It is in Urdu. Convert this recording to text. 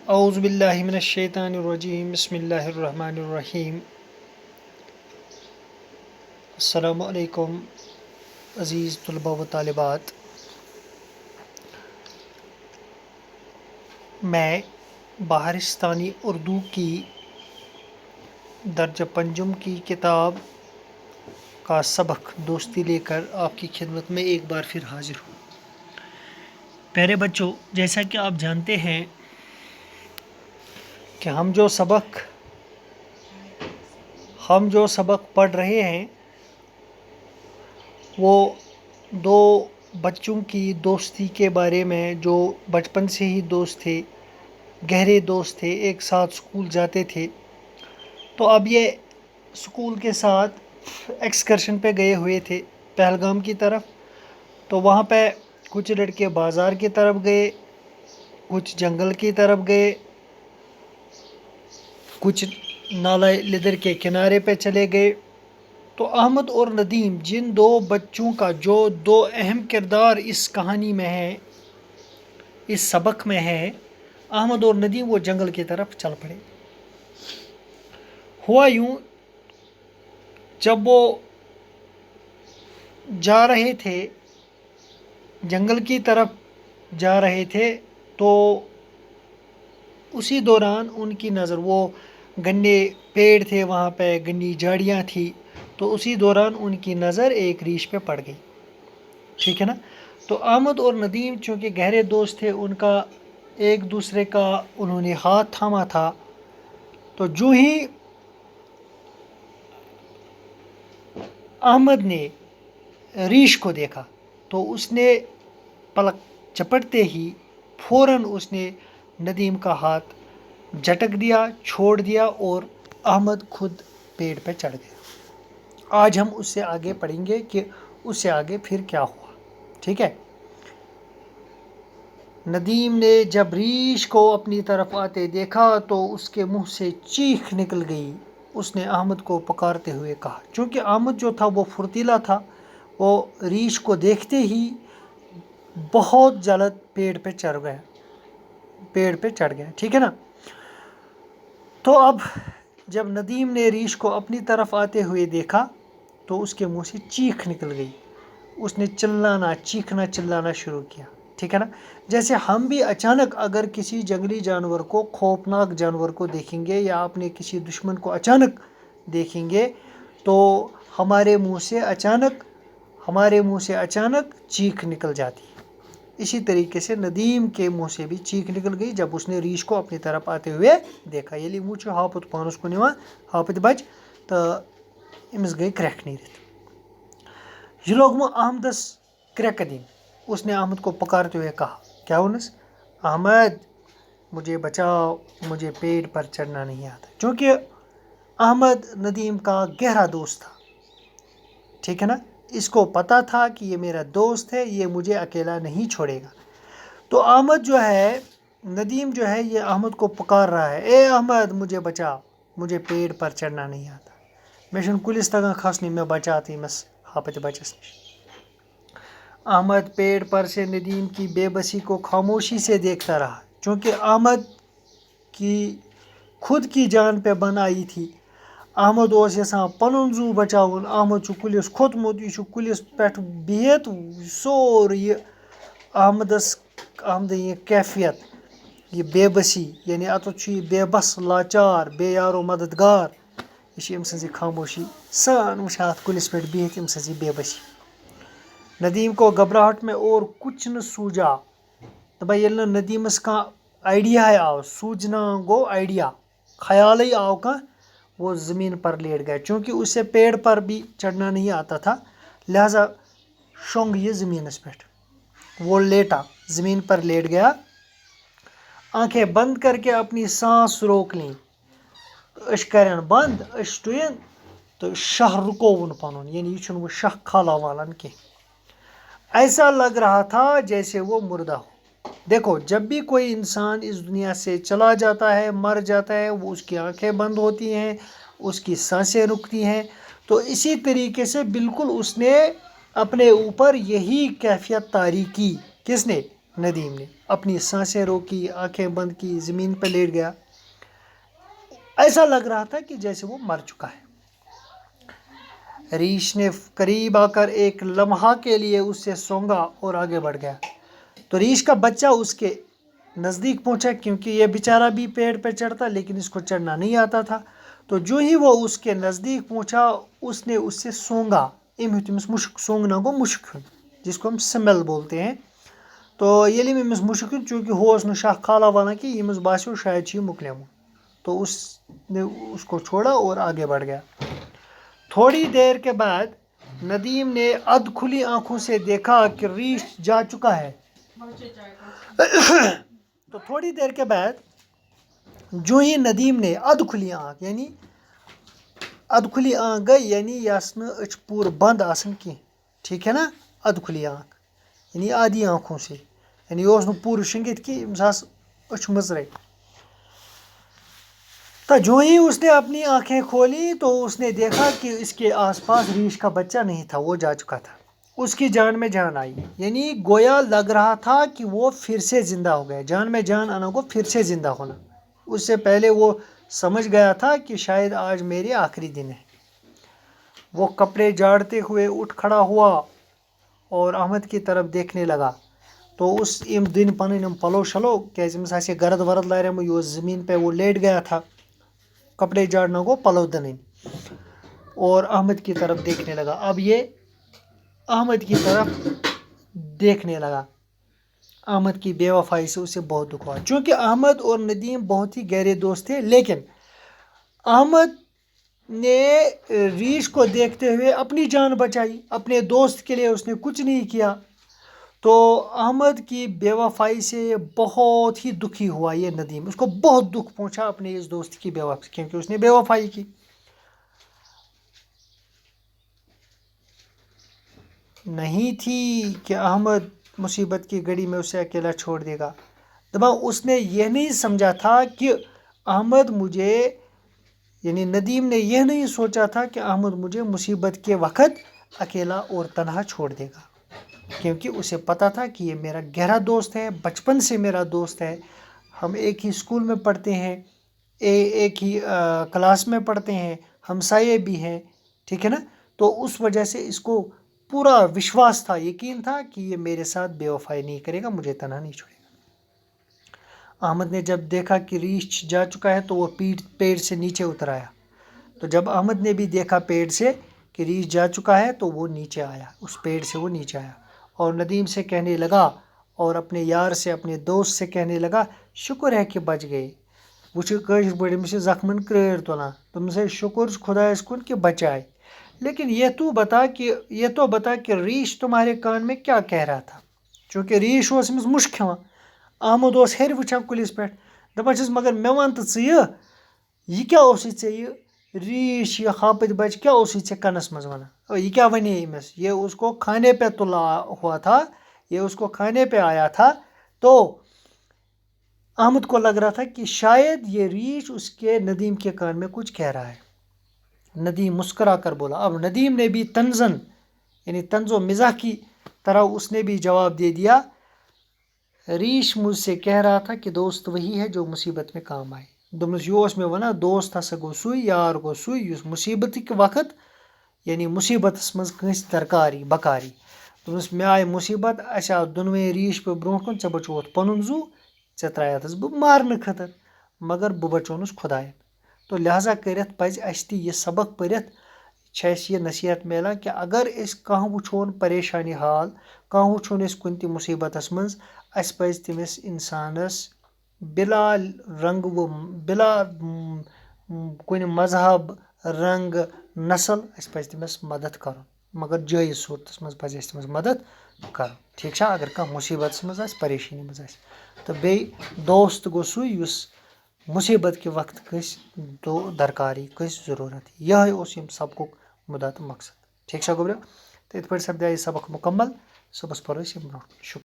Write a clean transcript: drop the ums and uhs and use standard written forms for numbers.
اعوذ باللہ من الشیطان الرجیم بسم اللہ الرحمن الرحیم السلام علیکم عزیز طلباء و طالبات. میں بہارستانی اردو کی درجہ پنجم کی کتاب کا سبق دوستی لے کر آپ کی خدمت میں ایک بار پھر حاضر ہوں. پیارے بچوں، جیسا کہ آپ جانتے ہیں کہ ہم جو سبق پڑھ رہے ہیں وہ دو بچوں کی دوستی کے بارے میں، جو بچپن سے ہی دوست تھے، گہرے دوست تھے، ایک ساتھ اسکول جاتے تھے. تو اب یہ اسکول کے ساتھ ایکسکرشن پہ گئے ہوئے تھے پہلگام کی طرف. تو وہاں پہ کچھ لڑکے بازار کی طرف گئے، کچھ جنگل کی طرف گئے، کچھ نالہ لدر کے کنارے پہ چلے گئے. تو احمد اور ندیم، جن دو بچوں کا جو دو اہم کردار اس کہانی میں ہے، اس سبق میں ہے، احمد اور ندیم وہ جنگل کی طرف چل پڑے. ہوا یوں، جب وہ جا رہے تھے، جنگل کی طرف جا رہے تھے، تو اسی دوران ان کی نظر، وہ گنے پیڑ تھے وہاں پہ، گنی جھاڑیاں تھیں، تو اسی دوران ان کی نظر ایک ریچھ پہ پڑ گئی. ٹھیک ہے نا؟ تو احمد اور ندیم چونکہ گہرے دوست تھے، ان کا ایک دوسرے کا انہوں نے ہاتھ تھاما تھا. تو جو ہی احمد نے ریچھ کو دیکھا تو اس نے پلک چپٹتے ہی فوراً اس نے ندیم کا ہاتھ جھٹک دیا، چھوڑ دیا، اور احمد خود پیڑ پہ چڑھ گیا. آج ہم اس سے آگے پڑھیں گے کہ اس سے آگے پھر کیا ہوا. ٹھیک ہے؟ ندیم نے جب ریچھ کو اپنی طرف آتے دیکھا تو اس کے منہ سے چیخ نکل گئی. اس نے احمد کو پکارتے ہوئے کہا، چونکہ احمد جو تھا وہ پھرتیلا تھا، وہ ریچھ کو دیکھتے ہی بہت جلد پیڑ پہ چڑھ گیا. ٹھیک ہے نا؟ تو اب جب ندیم نے ریچھ کو اپنی طرف آتے ہوئے دیکھا تو اس کے منہ سے چیخ نکل گئی. اس نے چلانا شروع کیا. ٹھیک ہے نا؟ جیسے ہم بھی اچانک اگر کسی جنگلی جانور کو، خوفناک جانور کو دیکھیں گے، یا اپنے کسی دشمن کو اچانک دیکھیں گے، تو ہمارے منہ سے اچانک چیخ نکل جاتی ہے. اسی طریقے سے ندیم کے منہ سے بھی چیخ نکل گئی جب اس نے ریچھ کو اپنی طرف آتے ہوئے دیکھا. ییٚلہِ وٕچھ ہاپُت پانَس کُن یِوان، ہاپٕتۍ بچہِ تہٕ أمِس گٔے کرٛٮ۪کھ نیٖرِتھ. یہ لوگمو احمدس کریکہ دن. اس نے احمد کو پکارتے ہوئے کہا، کیا وونس؟ احمد مجھے بچاؤ، مجھے پیڑ پر چڑھنا نہیں آتا. چونکہ احمد ندیم کا گہرا دوست تھا. ٹھیک ہے نا؟ اس کو پتا تھا کہ یہ میرا دوست ہے، یہ مجھے اکیلا نہیں چھوڑے گا. تو احمد جو ہے، ندیم جو ہے، یہ احمد کو پکار رہا ہے، اے احمد مجھے بچا، مجھے پیڑ پر چڑھنا نہیں آتا، مےٚ چھُنہٕ کُلِس تگان کھسنُے، مےٚ بچاتے ییٚمِس ہاپتہِ بچس نش. احمد پیڑ پر سے ندیم کی بے بسی کو خاموشی سے دیکھتا رہا. چونکہ احمد کی خود کی جان پہ بن آئی تھی. احمد اوس یژھان پنُن زوٗ بچاوُن. احمد چھُ کُلِس کھوٚتمُت، یہِ چھُ کُلِس پٮ۪ٹھ بِہِتھ، سورُے یہِ احمدٕنۍ یہِ کیفیت، یہِ بے بسی، یعنی اتٮ۪تھ چھُ یہِ بے بس، لاچار، بے یارو مددگار. یہ چھِ أمۍ سٕنٛز یہِ خاموشی سان وٕچھان اَتھ کُلِس پٮ۪ٹھ بِہِتھ أمۍ سٕنٛز یہِ بے بسی. ندیم کو گھبراہٹ میں اور کچھ نہ سوجا. دپان ییٚلہِ نہٕ ندیمس کانٛہہ آئیڈیاہے آو، سوجنا گو آئیڈیا، خیالٕے آو کانٛہہ، وہ زمین پر لیٹ گیا. چونکہ اسے پیڑ پر بھی چڑھنا نہیں آتا تھا، لہذا شونگ یہ زمینس پٮ۪ٹھ. وہ لیٹا، زمین پر لیٹ گیا، آنکھیں بند کر کے اپنی سانس روک لیں. أچھ کرن بند، أچھ ٹُوین تو شاہ رکووُن پنُن، یعنی یہ چھُنہٕ وۄنۍ شاہ کھالان والان کینٛہہ. ایسا لگ رہا تھا جیسے وہ مردہ ہو. دیکھو، جب بھی کوئی انسان اس دنیا سے چلا جاتا ہے، مر جاتا ہے، وہ اس کی آنکھیں بند ہوتی ہیں، اس کی سانسیں رکتی ہیں. تو اسی طریقے سے بالکل اس نے اپنے اوپر یہی کیفیت طاری کی. کس نے؟ ندیم نے اپنی سانسیں روکی، آنکھیں بند کی، زمین پہ لیٹ گیا. ایسا لگ رہا تھا کہ جیسے وہ مر چکا ہے. ریش نے قریب آ کر ایک لمحہ کے لیے اس سے سونگا اور آگے بڑھ گیا. تو ریش کا بچہ اس کے نزدیک پہنچا، کیونکہ یہ بیچارہ بھی پیڑ پہ چڑھتا لیکن اس کو چڑھنا نہیں آتا تھا. تو جو ہی وہ اس کے نزدیک پہنچا اس نے اس سے سونگا. تمس مشک سونگنا گو مشک ہن، جس کو ہم سمیل بولتے ہیں. تو ییٚلہِ أمِس مُشُک ہیوٚن، چوٗنٛکہِ ہُہ اوس نہٕ شاہ کھالا والا کینٛہہ، ییٚمِس باسیو شاید چھُ یہِ مُکلیومُت. تو اس نے اس کو چھوڑا اور آگے بڑھ گیا. تھوڑی دیر کے بعد ندیم نے ادھ کھلی آنکھوں سے دیکھا کہ ریش جا چکا ہے. تو تھوڑی دیر کے بعد جو ہی ندیم نے ادھ کھلی آنکھ، یعنی ادھ کھلی آنکھ گئی یعنی یس نہٕ أچھ پوٗرٕ بنٛد آسان کینٛہہ، ٹھیٖک ہے نا. ادھ کھلی آنکھ یعنی آدھی آنکھوں سے، یعنی یہ اوس نہٕ پوٗرٕ شٔنگِتھ کینٛہہ، أمِس آسہٕ أچھ مٕژرے. تو جو ہی اس نے اپنی آنکھیں کھولی تو اس نے دیکھا کہ اس کے آس پاس ریش کا بچہ نہیں تھا، وہ جا چکا تھا. اس کی جان میں جان آئی، یعنی گویا لگ رہا تھا کہ وہ پھر سے زندہ ہو گیا. جان میں جان آنا کو پھر سے زندہ ہونا. اس سے پہلے وہ سمجھ گیا تھا کہ شاید آج میرے آخری دن ہے. وہ کپڑے جاڑتے ہوئے اٹھ کھڑا ہوا اور احمد کی طرف دیکھنے لگا. تو اس دن پن پلو شلو کیازِ أمِس آسہِ گرد ورد لاریمُت، یہ زمین پہ وہ لیٹ گیا تھا. کپڑے جاڑنا گو پلو دنن، اور احمد کی طرف دیکھنے لگا. اب یہ احمد کی طرف دیکھنے لگا. احمد کی بے وفائی سے اسے بہت دکھ ہوا. چونکہ احمد اور ندیم بہت ہی گہرے دوست تھے، لیکن احمد نے ریش کو دیکھتے ہوئے اپنی جان بچائی. اپنے دوست کے لیے اس نے کچھ نہیں کیا. تو احمد کی بے وفائی سے بہت ہی دکھی ہوا یہ ندیم. اس کو بہت دکھ پہنچا اپنے اس دوست کی بے وفائی، کیونکہ اس نے بے وفائی کی. نہیں تھی کہ احمد مصیبت کی گھڑی میں اسے اکیلا چھوڑ دے گا. اس نے یہ نہیں سمجھا تھا کہ احمد مجھے، یعنی ندیم نے یہ نہیں سوچا تھا کہ احمد مجھے مصیبت کے وقت اکیلا اور تنہا چھوڑ دے گا. کیونکہ اسے پتا تھا کہ یہ میرا گہرا دوست ہے، بچپن سے میرا دوست ہے. ہم ایک ہی اسکول میں پڑھتے ہیں، ایک ہی کلاس میں پڑھتے ہیں، ہمسائے بھی ہیں، ٹھیک ہے نا. تو اس وجہ سے اس کو پورا وشواس تھا، یقین تھا کہ یہ میرے ساتھ بے وفائی نہیں کرے گا، مجھے تنہا نہیں چھوڑے گا. احمد نے جب دیکھا کہ ریچھ جا چکا ہے تو وہ پیڑ سے نیچے اتر آیا. تو جب احمد نے بھی دیکھا پیڑ سے کہ ریچھ جا چکا ہے تو وہ نیچے آیا، اس پیڑ سے وہ نیچے آیا اور ندیم سے کہنے لگا، اور اپنے یار سے، اپنے دوست سے کہنے لگا، شکر ہے کہ بچ گئے. وہ کٲشِر پٲٹھۍ أمِس چھِ زخمن کرٛٲرۍ تُلان. دوٚپمَس ہے شکر خدایَس کُن کہ بچائے. لیکن یہ تو بتا کہ ریش تمہارے کان میں کیا کہہ رہا تھا. چونکہ ریش اوس أمِس مُشک کھٮ۪وان. احمد اوس ہیٚرِ وٕچھان کُلِس پٮ۪ٹھ. دَپان چھِس مگر مےٚ وَن تہٕ ژٕ یہِ کیٛاہ اوسُے ژےٚ یہِ ریش، یہ ہاپت بچ کیا اسی ژےٚ کنس منٛز ونان؟ یہ کیا ونے أمِس؟ یہ اس کو کھانے پہ تلا ہوا تھا، یہ اس کو کھانے پہ آیا تھا. تو احمد کو لگ رہا تھا کہ شاید یہ ریچھ اس کے ندیم کے کان میں کچھ کہہ رہا ہے. ندیم مسکرا کر بولا. اب ندیم نے بھی طنزاً، یعنی طنز و مزاح کی طرح اس نے بھی جواب دے دیا، ریش مجھ سے کہہ رہا تھا کہ دوست وہی ہے جو مصیبت میں کام آئے. دوٚپمَس یہِ اوس مےٚ وَنان دوست ہسا گوٚو سُے، یار گوٚو سُے یُس مُصیبتٕکۍ وقت، یعنی مُصیبتس منٛز کٲنٛسہِ درکاری بکاری. دوٚپمَس مےٚ آیہِ مُصیبت، اَسہِ آو دۄنوَے ریش پٮ۪و برونٛٹھ کُن، ژےٚ بچووُتھ پنُن زُو، ژےٚ ترٛایاتھس بہٕ مارنہٕ خٲطرٕ، مگر بہٕ بچونُس خۄدایَن. تو لہٰذا کٔرِتھ پَزِ اَسہِ تہِ یہِ سبق پٔرِتھ چھِ اَسہِ یہِ نصیحت میلان کہ اگر أسۍ کانٛہہ وٕچھون پریشانی حال، کانٛہہ وٕچھون أسۍ کُنہِ تہِ مُصیبتس منٛز، اَسہِ پَزِ تٔمِس اِنسانس بِلا رنٛگہٕ بِلا کُنہِ مذہب رنٛگ نسل اَسہِ پَزِ تٔمِس مدد کَرُن، مگر جٲیز صوٗرتس منٛز پَزِ اَسہِ تٔمِس مدد کَرُن. ٹھیٖک چھا؟ اگر کانٛہہ مُصیبتس منٛز آسہِ، پریشٲنی منٛز آسہِ. تہٕ بیٚیہِ دوست گوٚو سُے یُس مُصیبت کہِ وقتہٕ کٲنٛسہِ درکاری، کٲنٛسہِ ضروٗرت. یِہوٚے اوس ییٚمہِ سبقُک مُدا تہٕ مقصد. ٹھیٖک چھا گوٚبرو؟ تہٕ یِتھ پٲٹھۍ سپدیو یہِ سبق مُکمل. صُبحس پَرو أسۍ یہِ برونٛٹھ. شُکریہ.